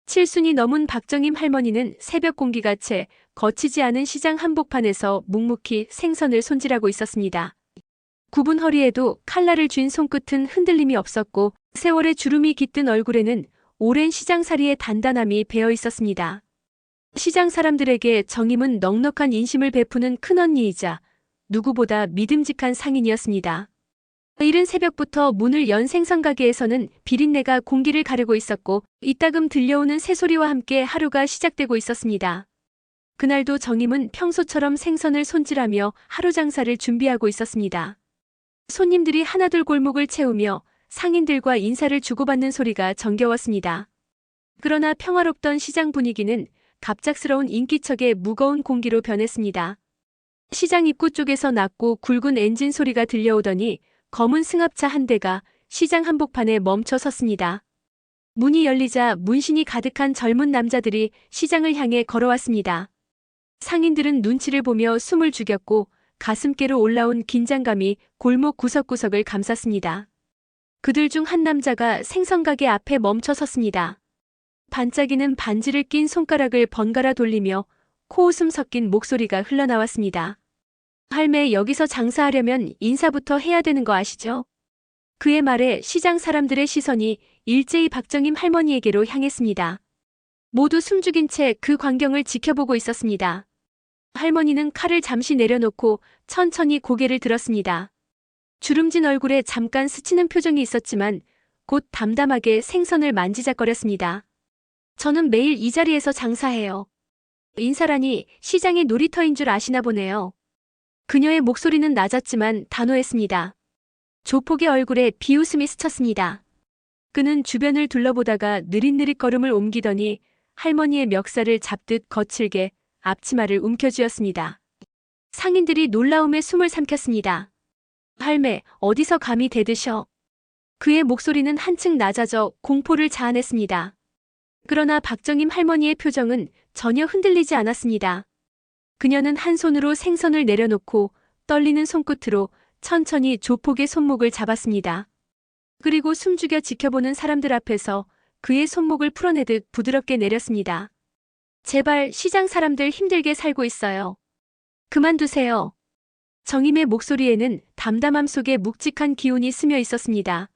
칠순이 넘은 박정임 할머니는 새벽 공기가 채 거치지 않은 시장 한복판에서 묵묵히 생선을 손질하고 있었습니다. 굽은 허리에도 칼날을 쥔 손끝은 흔들림이 없었고 세월의 주름이 깃든 얼굴에는 오랜 시장살이의 단단함이 배어 있었습니다. 시장 사람들에게 정임은 넉넉한 인심을 베푸는 큰언니이자 누구보다 믿음직한 상인이었습니다. 이른 새벽부터 문을 연 생선가게에서는 비린내가 공기를 가르고 있었고 이따금 들려오는 새소리와 함께 하루가 시작되고 있었습니다. 그날도 정임은 평소처럼 생선을 손질하며 하루 장사를 준비하고 있었습니다. 손님들이 하나둘 골목을 채우며 상인들과 인사를 주고받는 소리가 정겨웠습니다. 그러나 평화롭던 시장 분위기는 갑작스러운 인기척의 무거운 공기로 변했습니다. 시장 입구 쪽에서 낮고 굵은 엔진 소리가 들려오더니 검은 승합차 한 대가 시장 한복판에 멈춰 섰습니다. 문이 열리자 문신이 가득한 젊은 남자들이 시장을 향해 걸어왔습니다. 상인들은 눈치를 보며 숨을 죽였고 가슴께로 올라온 긴장감이 골목 구석구석을 감쌌습니다. 그들 중 한 남자가 생선가게 앞에 멈춰 섰습니다. 반짝이는 반지를 낀 손가락을 번갈아 돌리며 코웃음 섞인 목소리가 흘러나왔습니다. 할매, 여기서 장사하려면 인사부터 해야 되는 거 아시죠? 그의 말에 시장 사람들의 시선이 일제히 박정임 할머니에게로 향했습니다. 모두 숨죽인 채 그 광경을 지켜보고 있었습니다. 할머니는 칼을 잠시 내려놓고 천천히 고개를 들었습니다. 주름진 얼굴에 잠깐 스치는 표정이 있었지만 곧 담담하게 생선을 만지작거렸습니다. 저는 매일 이 자리에서 장사해요. 인사라니 시장이 놀이터인 줄 아시나 보네요. 그녀의 목소리는 낮았지만 단호했습니다. 조폭의 얼굴에 비웃음이 스쳤습니다. 그는 주변을 둘러보다가 느릿느릿 걸음을 옮기더니 할머니의 멱살을 잡듯 거칠게 앞치마를 움켜쥐었습니다. 상인들이 놀라움에 숨을 삼켰습니다. 할매, 어디서 감히 대드셔? 그의 목소리는 한층 낮아져 공포를 자아냈습니다. 그러나 박정임 할머니의 표정은 전혀 흔들리지 않았습니다. 그녀는 한 손으로 생선을 내려놓고 떨리는 손끝으로 천천히 조폭의 손목을 잡았습니다. 그리고 숨죽여 지켜보는 사람들 앞에서 그의 손목을 풀어내듯 부드럽게 내렸습니다. 제발, 시장 사람들 힘들게 살고 있어요. 그만두세요. 정임의 목소리에는 담담함 속에 묵직한 기운이 스며 있었습니다.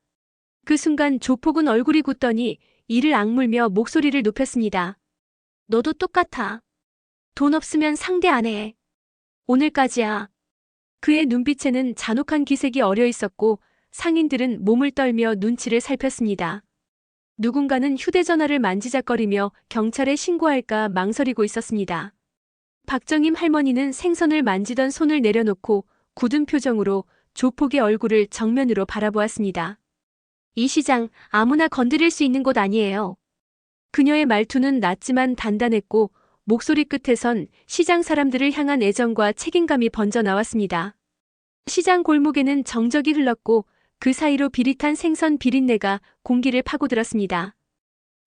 그 순간 조폭은 얼굴이 굳더니 이를 악물며 목소리를 높였습니다. 너도 똑같아. 돈 없으면 상대 안 해. 오늘까지야. 그의 눈빛에는 잔혹한 기색이 어려 있었고 상인들은 몸을 떨며 눈치를 살폈습니다. 누군가는 휴대전화를 만지작거리며 경찰에 신고할까 망설이고 있었습니다. 박정임 할머니는 생선을 만지던 손을 내려놓고 굳은 표정으로 조폭의 얼굴을 정면으로 바라보았습니다. 이 시장 아무나 건드릴 수 있는 곳 아니에요. 그녀의 말투는 낮지만 단단했고 목소리 끝에선 시장 사람들을 향한 애정과 책임감이 번져 나왔습니다. 시장 골목에는 정적이 흘렀고 그 사이로 비릿한 생선 비린내가 공기를 파고들었습니다.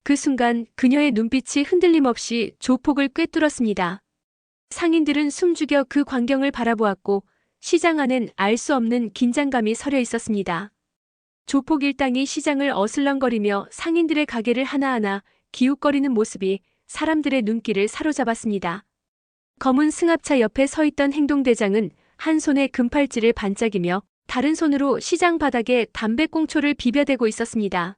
그 순간 그녀의 눈빛이 흔들림 없이 조폭을 꿰뚫었습니다. 상인들은 숨죽여 그 광경을 바라보았고 시장 안엔 알 수 없는 긴장감이 서려 있었습니다. 조폭 일당이 시장을 어슬렁거리며 상인들의 가게를 하나하나 기웃거리는 모습이 사람들의 눈길을 사로잡았습니다. 검은 승합차 옆에 서 있던 행동대장은 한 손에 금팔찌를 반짝이며 다른 손으로 시장 바닥에 담배꽁초를 비벼대고 있었습니다.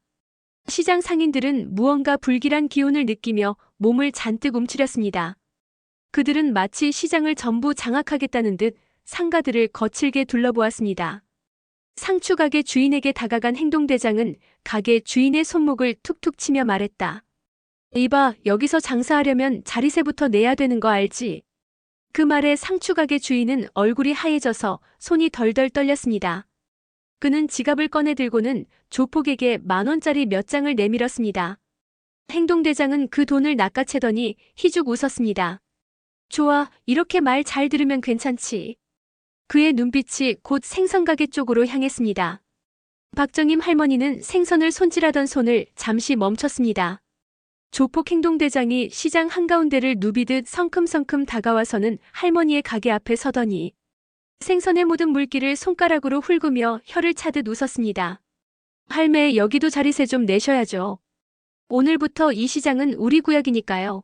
시장 상인들은 무언가 불길한 기운을 느끼며 몸을 잔뜩 움츠렸습니다. 그들은 마치 시장을 전부 장악하겠다는 듯 상가들을 거칠게 둘러보았습니다. 상추가게 주인에게 다가간 행동대장은 가게 주인의 손목을 툭툭 치며 말했다. 이봐, 여기서 장사하려면 자리세부터 내야 되는 거 알지? 그 말에 상추가게 주인은 얼굴이 하얘져서 손이 덜덜 떨렸습니다. 그는 지갑을 꺼내 들고는 조폭에게 10,000원짜리 몇 장을 내밀었습니다. 행동대장은 그 돈을 낚아채더니 희죽 웃었습니다. 좋아, 이렇게 말 잘 들으면 괜찮지. 그의 눈빛이 곧 생선가게 쪽으로 향했습니다. 박정임 할머니는 생선을 손질하던 손을 잠시 멈췄습니다. 조폭 행동대장이 시장 한가운데를 누비듯 성큼성큼 다가와서는 할머니의 가게 앞에 서더니 생선에 묻은 물기를 손가락으로 훑으며 혀를 차듯 웃었습니다. 할매, 여기도 자리세 좀 내셔야죠. 오늘부터 이 시장은 우리 구역이니까요.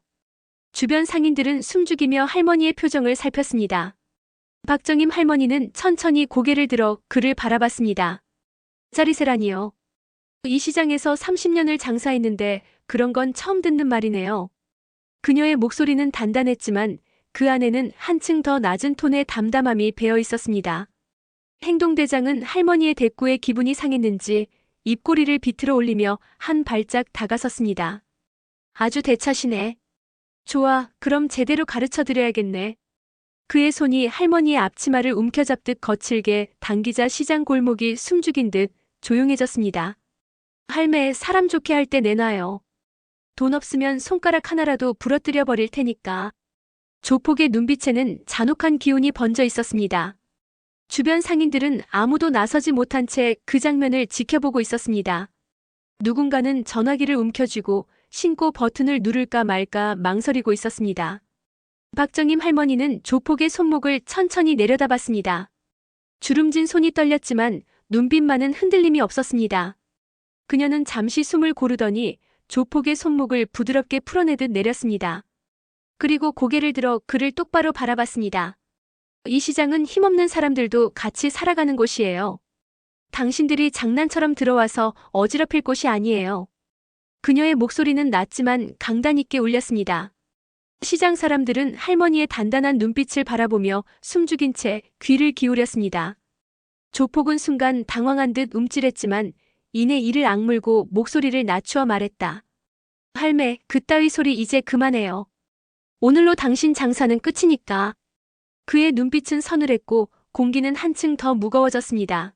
주변 상인들은 숨죽이며 할머니의 표정을 살폈습니다. 박정임 할머니는 천천히 고개를 들어 그를 바라봤습니다. 짜리세라니요. 이 시장에서 30년을 장사했는데 그런 건 처음 듣는 말이네요. 그녀의 목소리는 단단했지만 그 안에는 한층 더 낮은 톤의 담담함이 배어 있었습니다. 행동대장은 할머니의 대꾸에 기분이 상했는지 입꼬리를 비틀어 올리며 한 발짝 다가섰습니다. 아주 대차시네. 좋아, 그럼 제대로 가르쳐 드려야겠네. 그의 손이 할머니의 앞치마를 움켜잡듯 거칠게 당기자 시장 골목이 숨죽인 듯 조용해졌습니다. 할매, 사람 좋게 할 때 내놔요. 돈 없으면 손가락 하나라도 부러뜨려 버릴 테니까. 조폭의 눈빛에는 잔혹한 기운이 번져 있었습니다. 주변 상인들은 아무도 나서지 못한 채 그 장면을 지켜보고 있었습니다. 누군가는 전화기를 움켜쥐고 신고 버튼을 누를까 말까 망설이고 있었습니다. 박정임 할머니는 조폭의 손목을 천천히 내려다봤습니다. 주름진 손이 떨렸지만 눈빛만은 흔들림이 없었습니다. 그녀는 잠시 숨을 고르더니 조폭의 손목을 부드럽게 풀어내듯 내렸습니다. 그리고 고개를 들어 그를 똑바로 바라봤습니다. 이 시장은 힘없는 사람들도 같이 살아가는 곳이에요. 당신들이 장난처럼 들어와서 어지럽힐 곳이 아니에요. 그녀의 목소리는 낮지만 강단 있게 울렸습니다. 시장 사람들은 할머니의 단단한 눈빛을 바라보며 숨죽인 채 귀를 기울였습니다. 조폭은 순간 당황한 듯 움찔했지만 이내 이를 악물고 목소리를 낮추어 말했다. 할매, 그따위 소리 이제 그만해요. 오늘로 당신 장사는 끝이니까. 그의 눈빛은 서늘했고 공기는 한층 더 무거워졌습니다.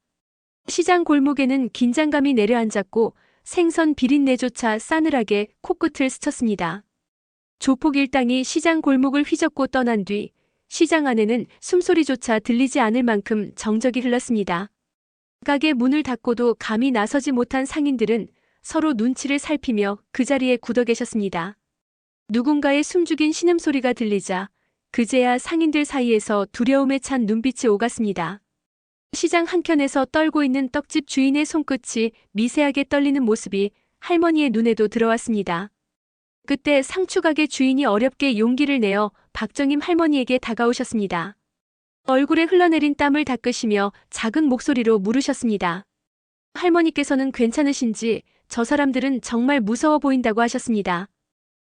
시장 골목에는 긴장감이 내려앉았고 생선 비린내조차 싸늘하게 코끝을 스쳤습니다. 조폭 일당이 시장 골목을 휘젓고 떠난 뒤 시장 안에는 숨소리조차 들리지 않을 만큼 정적이 흘렀습니다. 가게 문을 닫고도 감히 나서지 못한 상인들은 서로 눈치를 살피며 그 자리에 굳어 계셨습니다. 누군가의 숨죽인 신음소리가 들리자 그제야 상인들 사이에서 두려움에 찬 눈빛이 오갔습니다. 시장 한켠에서 떨고 있는 떡집 주인의 손끝이 미세하게 떨리는 모습이 할머니의 눈에도 들어왔습니다. 그때 상추가게 주인이 어렵게 용기를 내어 박정임 할머니에게 다가오셨습니다. 얼굴에 흘러내린 땀을 닦으시며 작은 목소리로 물으셨습니다. 할머니께서는 괜찮으신지 저 사람들은 정말 무서워 보인다고 하셨습니다.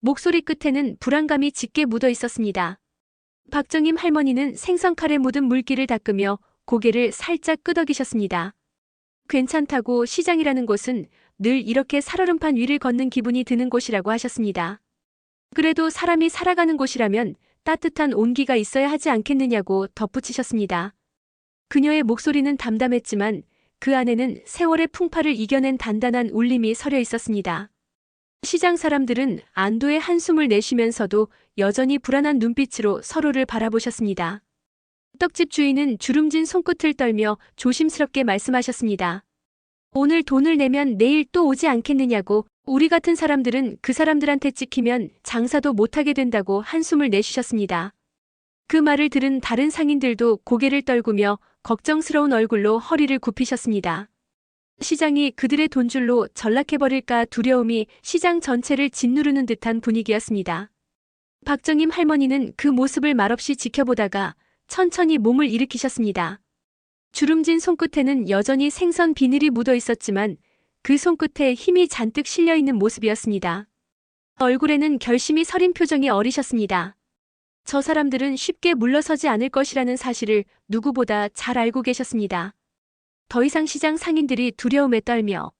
목소리 끝에는 불안감이 짙게 묻어 있었습니다. 박정임 할머니는 생선칼에 묻은 물기를 닦으며 고개를 살짝 끄덕이셨습니다. 괜찮다고 시장이라는 곳은 늘 이렇게 살얼음판 위를 걷는 기분이 드는 곳이라고 하셨습니다. 그래도 사람이 살아가는 곳이라면 따뜻한 온기가 있어야 하지 않겠느냐고 덧붙이셨습니다. 그녀의 목소리는 담담했지만 그 안에는 세월의 풍파를 이겨낸 단단한 울림이 서려 있었습니다. 시장 사람들은 안도의 한숨을 내쉬면서도 여전히 불안한 눈빛으로 서로를 바라보셨습니다. 떡집 주인은 주름진 손끝을 떨며 조심스럽게 말씀하셨습니다. 오늘 돈을 내면 내일 또 오지 않겠느냐고. 우리 같은 사람들은 그 사람들한테 찍히면 장사도 못하게 된다고 한숨을 내쉬셨습니다. 그 말을 들은 다른 상인들도 고개를 떨구며 걱정스러운 얼굴로 허리를 굽히셨습니다. 시장이 그들의 돈줄로 전락해버릴까 두려움이 시장 전체를 짓누르는 듯한 분위기였습니다. 박정임 할머니는 그 모습을 말없이 지켜보다가 천천히 몸을 일으키셨습니다. 주름진 손끝에는 여전히 생선 비늘이 묻어 있었지만 그 손끝에 힘이 잔뜩 실려 있는 모습이었습니다. 얼굴에는 결심이 서린 표정이 어리셨습니다. 저 사람들은 쉽게 물러서지 않을 것이라는 사실을 누구보다 잘 알고 계셨습니다. 더 이상 시장 상인들이 두려움에 떨며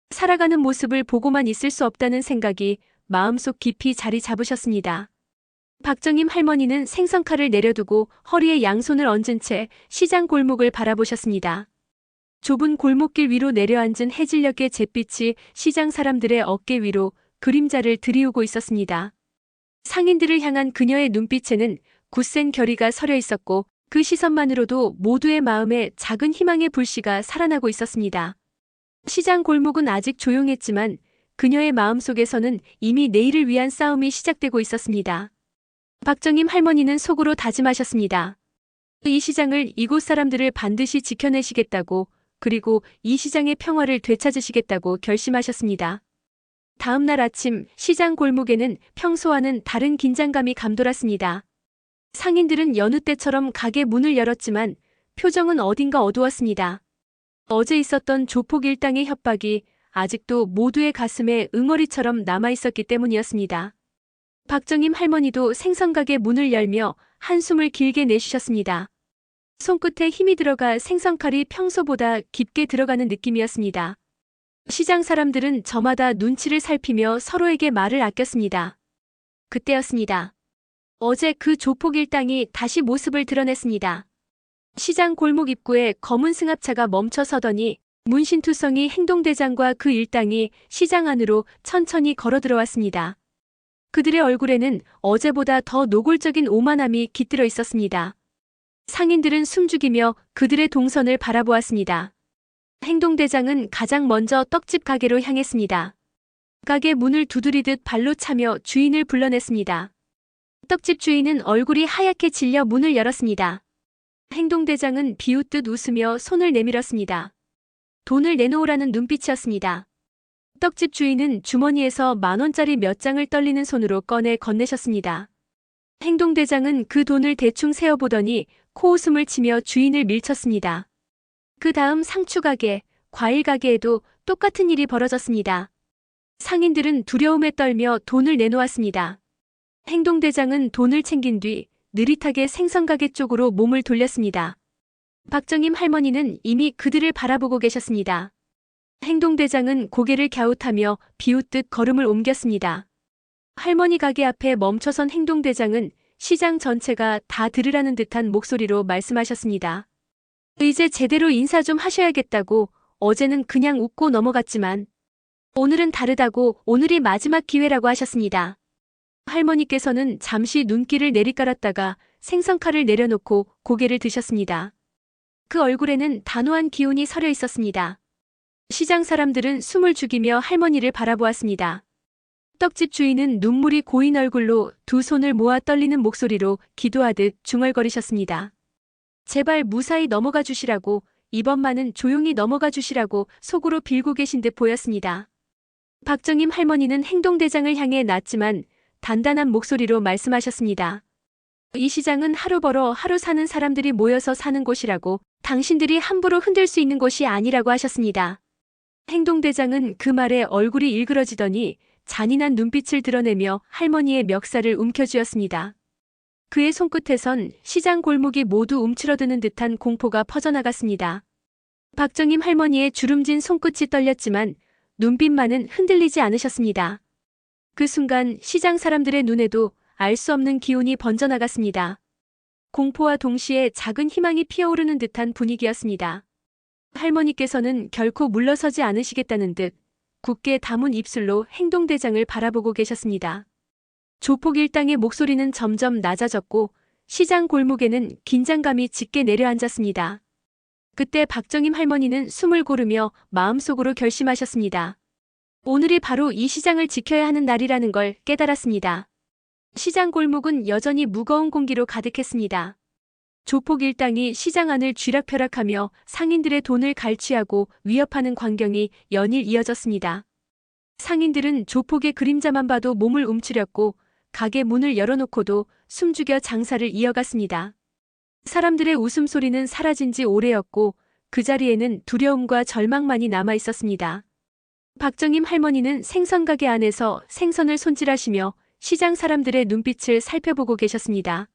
살아가는 모습을 보고만 있을 수 없다는 생각이 마음속 깊이 자리 잡으셨습니다. 박정임 할머니는 생선칼을 내려두고 허리에 양손을 얹은 채 시장 골목을 바라보셨습니다. 좁은 골목길 위로 내려앉은 해질녘의 잿빛이 시장 사람들의 어깨 위로 그림자를 드리우고 있었습니다. 상인들을 향한 그녀의 눈빛에는 굳센 결의가 서려 있었고 그 시선만으로도 모두의 마음에 작은 희망의 불씨가 살아나고 있었습니다. 시장 골목은 아직 조용했지만 그녀의 마음속에서는 이미 내일을 위한 싸움이 시작되고 있었습니다. 박정임 할머니는 속으로 다짐하셨습니다. 이 시장을, 이곳 사람들을 반드시 지켜내시겠다고, 그리고 이 시장의 평화를 되찾으시겠다고 결심하셨습니다. 다음 날 아침 시장 골목에는 평소와는 다른 긴장감이 감돌았습니다. 상인들은 여느 때처럼 가게 문을 열었지만 표정은 어딘가 어두웠습니다. 어제 있었던 조폭 일당의 협박이 아직도 모두의 가슴에 응어리처럼 남아있었기 때문이었습니다. 박정임 할머니도 생선가게 문을 열며 한숨을 길게 내쉬셨습니다. 손끝에 힘이 들어가 생선칼이 평소보다 깊게 들어가는 느낌이었습니다. 시장 사람들은 저마다 눈치를 살피며 서로에게 말을 아꼈습니다. 그때였습니다. 어제 그 조폭 일당이 다시 모습을 드러냈습니다. 시장 골목 입구에 검은 승합차가 멈춰 서더니 문신투성이 행동대장과 그 일당이 시장 안으로 천천히 걸어 들어왔습니다. 그들의 얼굴에는 어제보다 더 노골적인 오만함이 깃들어 있었습니다. 상인들은 숨죽이며 그들의 동선을 바라보았습니다. 행동대장은 가장 먼저 떡집 가게로 향했습니다. 가게 문을 두드리듯 발로 차며 주인을 불러냈습니다. 떡집 주인은 얼굴이 하얗게 질려 문을 열었습니다. 행동대장은 비웃듯 웃으며 손을 내밀었습니다. 돈을 내놓으라는 눈빛이었습니다. 떡집 주인은 주머니에서 10,000원짜리 몇 장을 떨리는 손으로 꺼내 건네셨습니다. 행동대장은 그 돈을 대충 세어보더니 코웃음을 치며 주인을 밀쳤습니다. 그 다음 상추가게, 과일가게에도 똑같은 일이 벌어졌습니다. 상인들은 두려움에 떨며 돈을 내놓았습니다. 행동대장은 돈을 챙긴 뒤 느릿하게 생선가게 쪽으로 몸을 돌렸습니다. 박정임 할머니는 이미 그들을 바라보고 계셨습니다. 행동대장은 고개를 갸웃하며 비웃듯 걸음을 옮겼습니다. 할머니 가게 앞에 멈춰선 행동대장은 시장 전체가 다 들으라는 듯한 목소리로 말씀하셨습니다. 이제 제대로 인사 좀 하셔야겠다고. 어제는 그냥 웃고 넘어갔지만 오늘은 다르다고. 오늘이 마지막 기회라고 하셨습니다. 할머니께서는 잠시 눈길을 내리깔았다가 생선칼을 내려놓고 고개를 드셨습니다. 그 얼굴에는 단호한 기운이 서려 있었습니다. 시장 사람들은 숨을 죽이며 할머니를 바라보았습니다. 떡집 주인은 눈물이 고인 얼굴로 두 손을 모아 떨리는 목소리로 기도하듯 중얼거리셨습니다. 제발 무사히 넘어가 주시라고, 이번만은 조용히 넘어가 주시라고 속으로 빌고 계신 듯 보였습니다. 박정임 할머니는 행동대장을 향해 낮지만 단단한 목소리로 말씀하셨습니다. 이 시장은 하루 벌어 하루 사는 사람들이 모여서 사는 곳이라고, 당신들이 함부로 흔들 수 있는 곳이 아니라고 하셨습니다. 행동대장은 그 말에 얼굴이 일그러지더니 잔인한 눈빛을 드러내며 할머니의 멱살을 움켜쥐었습니다. 그의 손끝에선 시장 골목이 모두 움츠러드는 듯한 공포가 퍼져나갔습니다. 박정임 할머니의 주름진 손끝이 떨렸지만 눈빛만은 흔들리지 않으셨습니다. 그 순간 시장 사람들의 눈에도 알 수 없는 기운이 번져나갔습니다. 공포와 동시에 작은 희망이 피어오르는 듯한 분위기였습니다. 할머니께서는 결코 물러서지 않으시겠다는 듯 굳게 다문 입술로 행동대장을 바라보고 계셨습니다. 조폭 일당의 목소리는 점점 낮아졌고 시장 골목에는 긴장감이 짙게 내려앉았습니다. 그때 박정임 할머니는 숨을 고르며 마음속으로 결심하셨습니다. 오늘이 바로 이 시장을 지켜야 하는 날이라는 걸 깨달았습니다. 시장 골목은 여전히 무거운 공기로 가득했습니다. 조폭 일당이 시장 안을 쥐락펴락하며 상인들의 돈을 갈취하고 위협하는 광경이 연일 이어졌습니다. 상인들은 조폭의 그림자만 봐도 몸을 움츠렸고 가게 문을 열어놓고도 숨죽여 장사를 이어갔습니다. 사람들의 웃음소리는 사라진 지 오래였고 그 자리에는 두려움과 절망만이 남아 있었습니다. 박정임 할머니는 생선가게 안에서 생선을 손질하시며 시장 사람들의 눈빛을 살펴보고 계셨습니다.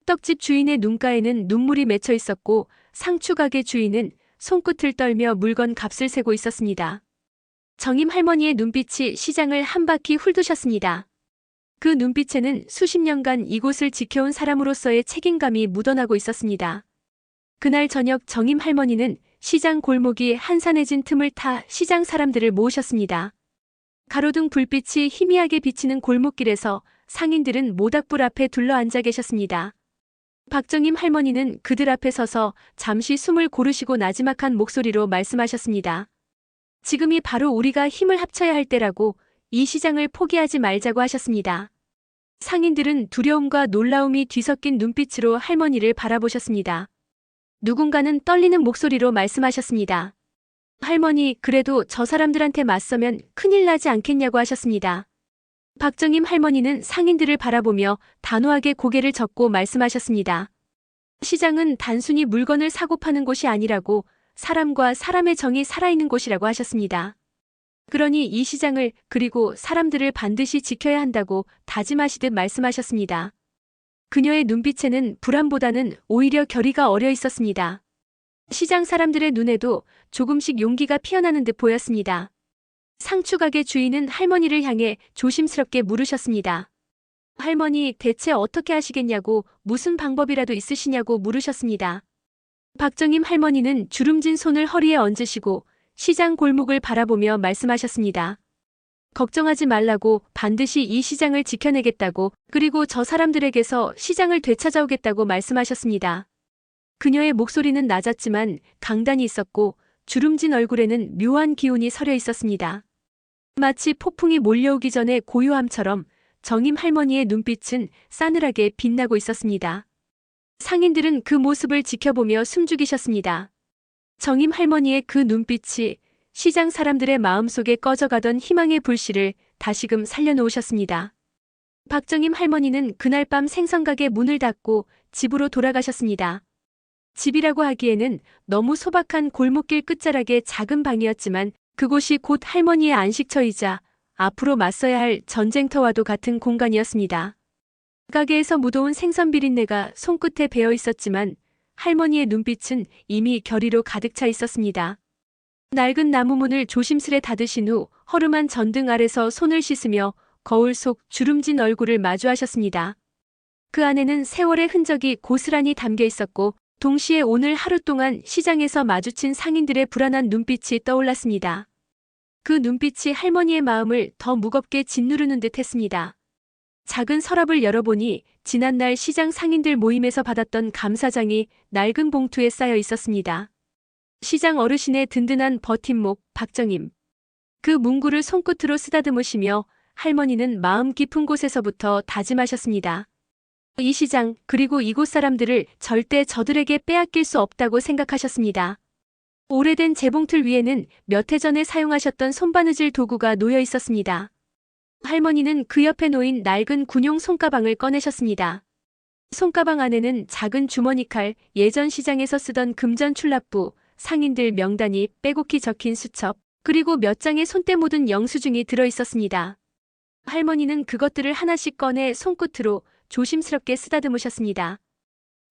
떡집 주인의 눈가에는 눈물이 맺혀 있었고 상추가게 주인은 손끝을 떨며 물건 값을 세고 있었습니다. 정임 할머니의 눈빛이 시장을 한 바퀴 훑으셨습니다. 그 눈빛에는 수십 년간 이곳을 지켜온 사람으로서의 책임감이 묻어나고 있었습니다. 그날 저녁 정임 할머니는 시장 골목이 한산해진 틈을 타 시장 사람들을 모으셨습니다. 가로등 불빛이 희미하게 비치는 골목길에서 상인들은 모닥불 앞에 둘러앉아 계셨습니다. 박정임 할머니는 그들 앞에 서서 잠시 숨을 고르시고 나지막한 목소리로 말씀하셨습니다. 지금이 바로 우리가 힘을 합쳐야 할 때라고, 이 시장을 포기하지 말자고 하셨습니다. 상인들은 두려움과 놀라움이 뒤섞인 눈빛으로 할머니를 바라보셨습니다. 누군가는 떨리는 목소리로 말씀하셨습니다. 할머니, 그래도 저 사람들한테 맞서면 큰일 나지 않겠냐고 하셨습니다. 박정임 할머니는 상인들을 바라보며 단호하게 고개를 젓고 말씀하셨습니다. 시장은 단순히 물건을 사고 파는 곳이 아니라고, 사람과 사람의 정이 살아있는 곳이라고 하셨습니다. 그러니 이 시장을, 그리고 사람들을 반드시 지켜야 한다고 다짐하시듯 말씀하셨습니다. 그녀의 눈빛에는 불안보다는 오히려 결의가 어려 있었습니다. 시장 사람들의 눈에도 조금씩 용기가 피어나는 듯 보였습니다. 상추가게 주인은 할머니를 향해 조심스럽게 물으셨습니다. 할머니, 대체 어떻게 하시겠냐고, 무슨 방법이라도 있으시냐고 물으셨습니다. 박정임 할머니는 주름진 손을 허리에 얹으시고 시장 골목을 바라보며 말씀하셨습니다. 걱정하지 말라고, 반드시 이 시장을 지켜내겠다고, 그리고 저 사람들에게서 시장을 되찾아오겠다고 말씀하셨습니다. 그녀의 목소리는 낮았지만 강단이 있었고 주름진 얼굴에는 묘한 기운이 서려 있었습니다. 마치 폭풍이 몰려오기 전에 고요함처럼 정임 할머니의 눈빛은 싸늘하게 빛나고 있었습니다. 상인들은 그 모습을 지켜보며 숨죽이셨습니다. 정임 할머니의 그 눈빛이 시장 사람들의 마음속에 꺼져가던 희망의 불씨를 다시금 살려놓으셨습니다. 박정임 할머니는 그날 밤 생선가게 문을 닫고 집으로 돌아가셨습니다. 집이라고 하기에는 너무 소박한 골목길 끝자락의 작은 방이었지만 그곳이 곧 할머니의 안식처이자 앞으로 맞서야 할 전쟁터와도 같은 공간이었습니다. 가게에서 묻어온 생선 비린내가 손끝에 배어 있었지만 할머니의 눈빛은 이미 결의로 가득 차 있었습니다. 낡은 나무 문을 조심스레 닫으신 후 허름한 전등 아래서 손을 씻으며 거울 속 주름진 얼굴을 마주하셨습니다. 그 안에는 세월의 흔적이 고스란히 담겨 있었고 동시에 오늘 하루 동안 시장에서 마주친 상인들의 불안한 눈빛이 떠올랐습니다. 그 눈빛이 할머니의 마음을 더 무겁게 짓누르는 듯 했습니다. 작은 서랍을 열어보니 지난날 시장 상인들 모임에서 받았던 감사장이 낡은 봉투에 쌓여 있었습니다. 시장 어르신의 든든한 버팀목, 박정임. 그 문구를 손끝으로 쓰다듬으시며 할머니는 마음 깊은 곳에서부터 다짐하셨습니다. 이 시장, 그리고 이곳 사람들을 절대 저들에게 빼앗길 수 없다고 생각하셨습니다. 오래된 재봉틀 위에는 몇 해 전에 사용하셨던 손바느질 도구가 놓여 있었습니다. 할머니는 그 옆에 놓인 낡은 군용 손가방을 꺼내셨습니다. 손가방 안에는 작은 주머니 칼, 예전 시장에서 쓰던 금전 출납부, 상인들 명단이 빼곡히 적힌 수첩, 그리고 몇 장의 손때 묻은 영수증이 들어 있었습니다. 할머니는 그것들을 하나씩 꺼내 손끝으로 조심스럽게 쓰다듬으셨습니다.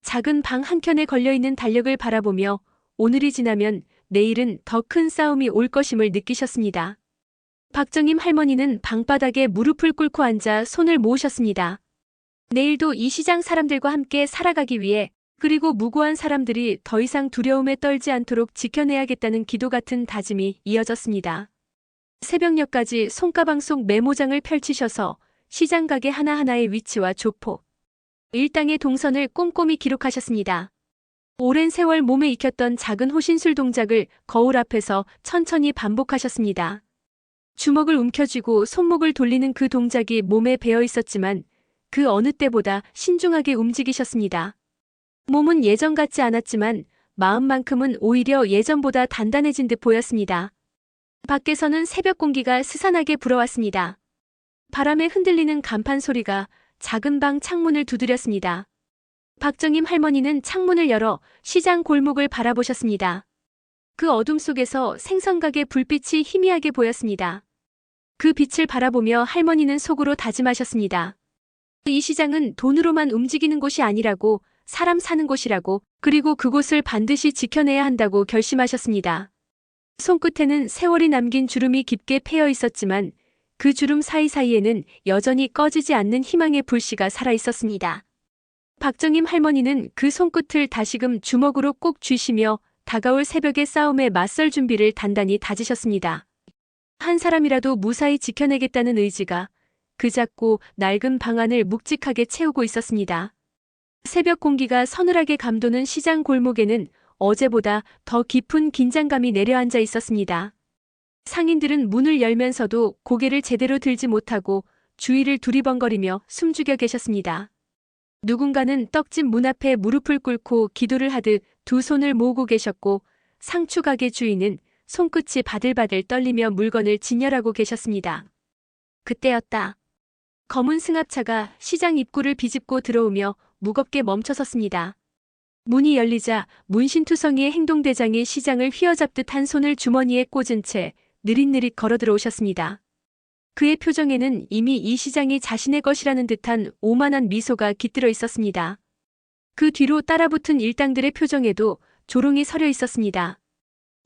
작은 방 한켠에 걸려있는 달력을 바라보며 오늘이 지나면 내일은 더 큰 싸움이 올 것임을 느끼셨습니다. 박정임 할머니는 방바닥에 무릎을 꿇고 앉아 손을 모으셨습니다. 내일도 이 시장 사람들과 함께 살아가기 위해, 그리고 무고한 사람들이 더 이상 두려움에 떨지 않도록 지켜내야겠다는 기도 같은 다짐이 이어졌습니다. 새벽녘까지 손가방 속 메모장을 펼치셔서 시장 가게 하나하나의 위치와 조폭, 일당의 동선을 꼼꼼히 기록하셨습니다. 오랜 세월 몸에 익혔던 작은 호신술 동작을 거울 앞에서 천천히 반복하셨습니다. 주먹을 움켜쥐고 손목을 돌리는 그 동작이 몸에 배어 있었지만 그 어느 때보다 신중하게 움직이셨습니다. 몸은 예전 같지 않았지만 마음만큼은 오히려 예전보다 단단해진 듯 보였습니다. 밖에서는 새벽 공기가 스산하게 불어왔습니다. 바람에 흔들리는 간판 소리가 작은 방 창문을 두드렸습니다. 박정임 할머니는 창문을 열어 시장 골목을 바라보셨습니다. 그 어둠 속에서 생선가게 불빛이 희미하게 보였습니다. 그 빛을 바라보며 할머니는 속으로 다짐하셨습니다. 이 시장은 돈으로만 움직이는 곳이 아니라고, 사람 사는 곳이라고, 그리고 그곳을 반드시 지켜내야 한다고 결심하셨습니다. 손끝에는 세월이 남긴 주름이 깊게 패여 있었지만 그 주름 사이사이에는 여전히 꺼지지 않는 희망의 불씨가 살아있었습니다. 박정임 할머니는 그 손끝을 다시금 주먹으로 꼭 쥐시며 다가올 새벽의 싸움에 맞설 준비를 단단히 다지셨습니다. 한 사람이라도 무사히 지켜내겠다는 의지가 그 작고 낡은 방 안을 묵직하게 채우고 있었습니다. 새벽 공기가 서늘하게 감도는 시장 골목에는 어제보다 더 깊은 긴장감이 내려앉아 있었습니다. 상인들은 문을 열면서도 고개를 제대로 들지 못하고 주위를 두리번거리며 숨죽여 계셨습니다. 누군가는 떡집 문 앞에 무릎을 꿇고 기도를 하듯 두 손을 모으고 계셨고 상추가게 주인은 손끝이 바들바들 떨리며 물건을 진열하고 계셨습니다. 그때였다. 검은 승합차가 시장 입구를 비집고 들어오며 무겁게 멈춰섰습니다. 문이 열리자 문신투성이의 행동대장이 시장을 휘어잡듯 한 손을 주머니에 꽂은 채 느릿느릿 걸어 들어오셨습니다. 그의 표정에는 이미 이 시장이 자신의 것이라는 듯한 오만한 미소가 깃들어 있었습니다. 그 뒤로 따라붙은 일당들의 표정에도 조롱이 서려 있었습니다.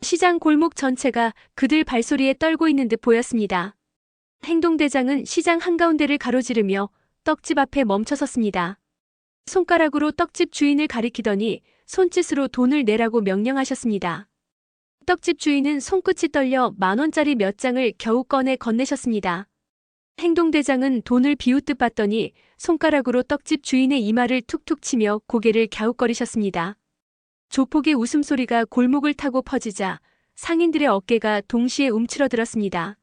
시장 골목 전체가 그들 발소리에 떨고 있는 듯 보였습니다. 행동대장은 시장 한가운데를 가로지르며 떡집 앞에 멈춰섰습니다. 손가락으로 떡집 주인을 가리키더니 손짓으로 돈을 내라고 명령하셨습니다. 떡집 주인은 손끝이 떨려 10,000원짜리 몇 장을 겨우 꺼내 건네셨습니다. 행동대장은 돈을 비웃듯 봤더니 손가락으로 떡집 주인의 이마를 툭툭 치며 고개를 갸웃거리셨습니다. 조폭의 웃음소리가 골목을 타고 퍼지자 상인들의 어깨가 동시에 움츠러들었습니다.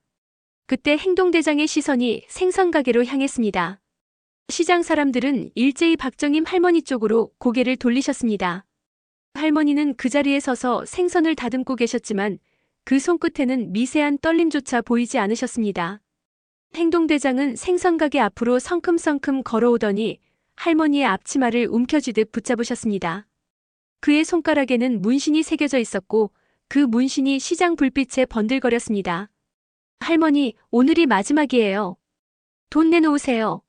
그때 행동대장의 시선이 생선가게로 향했습니다. 시장 사람들은 일제히 박정임 할머니 쪽으로 고개를 돌리셨습니다. 할머니는 그 자리에 서서 생선을 다듬고 계셨지만 그 손끝에는 미세한 떨림조차 보이지 않으셨습니다. 행동대장은 생선가게 앞으로 성큼성큼 걸어오더니 할머니의 앞치마를 움켜쥐듯 붙잡으셨습니다. 그의 손가락에는 문신이 새겨져 있었고 그 문신이 시장 불빛에 번들거렸습니다. 할머니, 오늘이 마지막이에요. 돈 내놓으세요.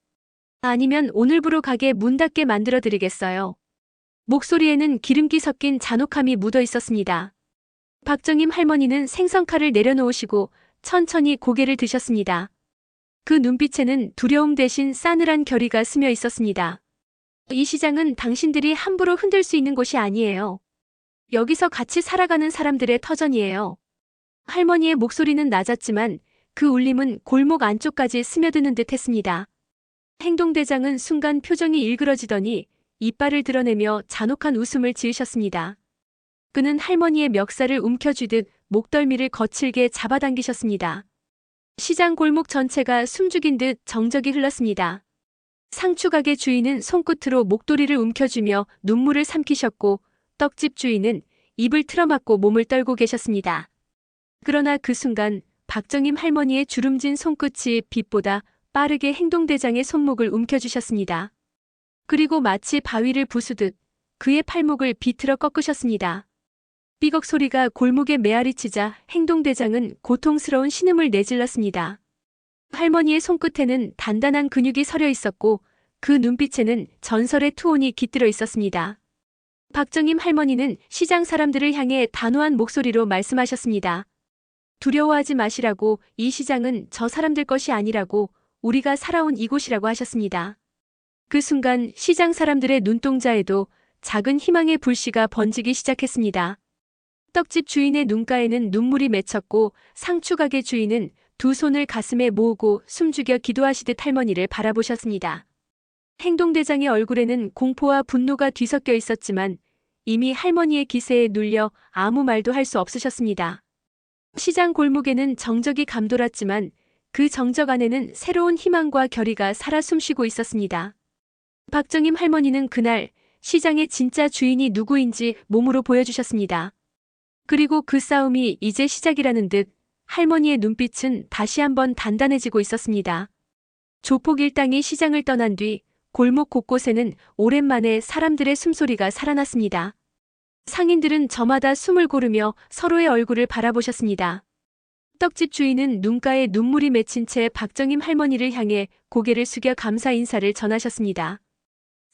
아니면 오늘부로 가게 문 닫게 만들어 드리겠어요. 목소리에는 기름기 섞인 잔혹함이 묻어 있었습니다. 박정임 할머니는 생선칼을 내려놓으시고 천천히 고개를 드셨습니다. 그 눈빛에는 두려움 대신 싸늘한 결의가 스며 있었습니다. 이 시장은 당신들이 함부로 흔들 수 있는 곳이 아니에요. 여기서 같이 살아가는 사람들의 터전이에요. 할머니의 목소리는 낮았지만 그 울림은 골목 안쪽까지 스며드는 듯 했습니다. 행동대장은 순간 표정이 일그러지더니 이빨을 드러내며 잔혹한 웃음을 지으셨습니다. 그는 할머니의 멱살을 움켜쥐듯 목덜미를 거칠게 잡아당기셨습니다. 시장 골목 전체가 숨죽인 듯 정적이 흘렀습니다. 상추가게 주인은 손끝으로 목도리를 움켜쥐며 눈물을 삼키셨고 떡집 주인은 입을 틀어막고 몸을 떨고 계셨습니다. 그러나 그 순간 박정임 할머니의 주름진 손끝이 빛보다 빠르게 행동대장의 손목을 움켜쥐셨습니다. 그리고 마치 바위를 부수듯 그의 팔목을 비틀어 꺾으셨습니다. 삐걱 소리가 골목에 메아리치자 행동대장은 고통스러운 신음을 내질렀습니다. 할머니의 손끝에는 단단한 근육이 서려 있었고 그 눈빛에는 전설의 투혼이 깃들어 있었습니다. 박정임 할머니는 시장 사람들을 향해 단호한 목소리로 말씀하셨습니다. 두려워하지 마시라고, 이 시장은 저 사람들 것이 아니라고, 우리가 살아온 이곳이라고 하셨습니다. 그 순간 시장 사람들의 눈동자에도 작은 희망의 불씨가 번지기 시작했습니다. 떡집 주인의 눈가에는 눈물이 맺혔고 상추가게 주인은 두 손을 가슴에 모으고 숨죽여 기도하시듯 할머니를 바라보셨습니다. 행동대장의 얼굴에는 공포와 분노가 뒤섞여 있었지만 이미 할머니의 기세에 눌려 아무 말도 할 수 없으셨습니다. 시장 골목에는 정적이 감돌았지만 그 정적 안에는 새로운 희망과 결의가 살아 숨쉬고 있었습니다. 박정임 할머니는 그날 시장의 진짜 주인이 누구인지 몸으로 보여주셨습니다. 그리고 그 싸움이 이제 시작이라는 듯 할머니의 눈빛은 다시 한번 단단해지고 있었습니다. 조폭 일당이 시장을 떠난 뒤 골목 곳곳에는 오랜만에 사람들의 숨소리가 살아났습니다. 상인들은 저마다 숨을 고르며 서로의 얼굴을 바라보셨습니다. 떡집 주인은 눈가에 눈물이 맺힌 채 박정임 할머니를 향해 고개를 숙여 감사 인사를 전하셨습니다.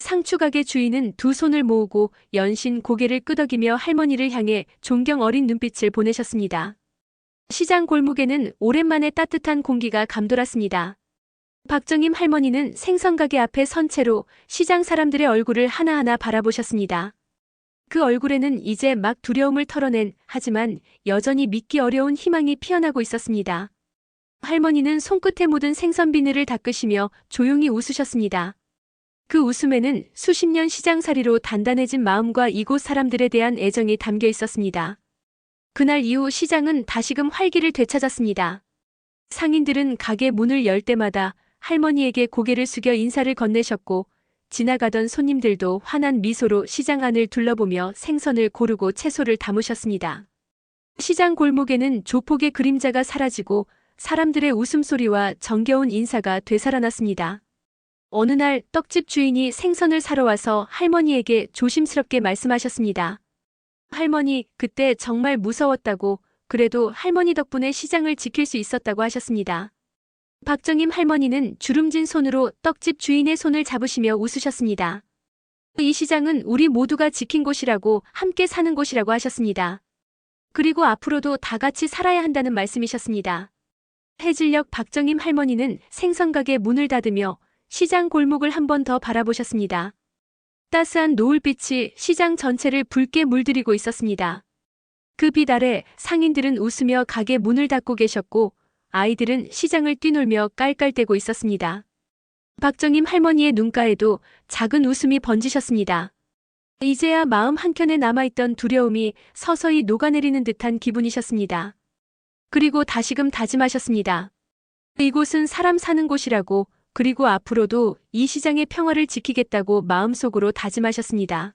상추가게 주인은 두 손을 모으고 연신 고개를 끄덕이며 할머니를 향해 존경 어린 눈빛을 보내셨습니다. 시장 골목에는 오랜만에 따뜻한 공기가 감돌았습니다. 박정임 할머니는 생선가게 앞에 선 채로 시장 사람들의 얼굴을 하나하나 바라보셨습니다. 그 얼굴에는 이제 막 두려움을 털어낸 하지만 여전히 믿기 어려운 희망이 피어나고 있었습니다. 할머니는 손끝에 묻은 생선 비늘을 닦으시며 조용히 웃으셨습니다. 그 웃음에는 수십 년 시장살이로 단단해진 마음과 이곳 사람들에 대한 애정이 담겨 있었습니다. 그날 이후 시장은 다시금 활기를 되찾았습니다. 상인들은 가게 문을 열 때마다 할머니에게 고개를 숙여 인사를 건네셨고 지나가던 손님들도 환한 미소로 시장 안을 둘러보며 생선을 고르고 채소를 담으셨습니다. 시장 골목에는 조폭의 그림자가 사라지고 사람들의 웃음소리와 정겨운 인사가 되살아났습니다. 어느 날 떡집 주인이 생선을 사러 와서 할머니에게 조심스럽게 말씀하셨습니다. 할머니, 그때 정말 무서웠다고, 그래도 할머니 덕분에 시장을 지킬 수 있었다고 하셨습니다. 박정임 할머니는 주름진 손으로 떡집 주인의 손을 잡으시며 웃으셨습니다. 이 시장은 우리 모두가 지킨 곳이라고, 함께 사는 곳이라고 하셨습니다. 그리고 앞으로도 다 같이 살아야 한다는 말씀이셨습니다. 해질녘 박정임 할머니는 생선가게 문을 닫으며 시장 골목을 한 번 더 바라보셨습니다. 따스한 노을빛이 시장 전체를 붉게 물들이고 있었습니다. 그 빛 아래 상인들은 웃으며 가게 문을 닫고 계셨고 아이들은 시장을 뛰놀며 깔깔대고 있었습니다. 박정임 할머니의 눈가에도 작은 웃음이 번지셨습니다. 이제야 마음 한켠에 남아있던 두려움이 서서히 녹아내리는 듯한 기분이셨습니다. 그리고 다시금 다짐하셨습니다. 이곳은 사람 사는 곳이라고, 그리고 앞으로도 이 시장의 평화를 지키겠다고 마음속으로 다짐하셨습니다.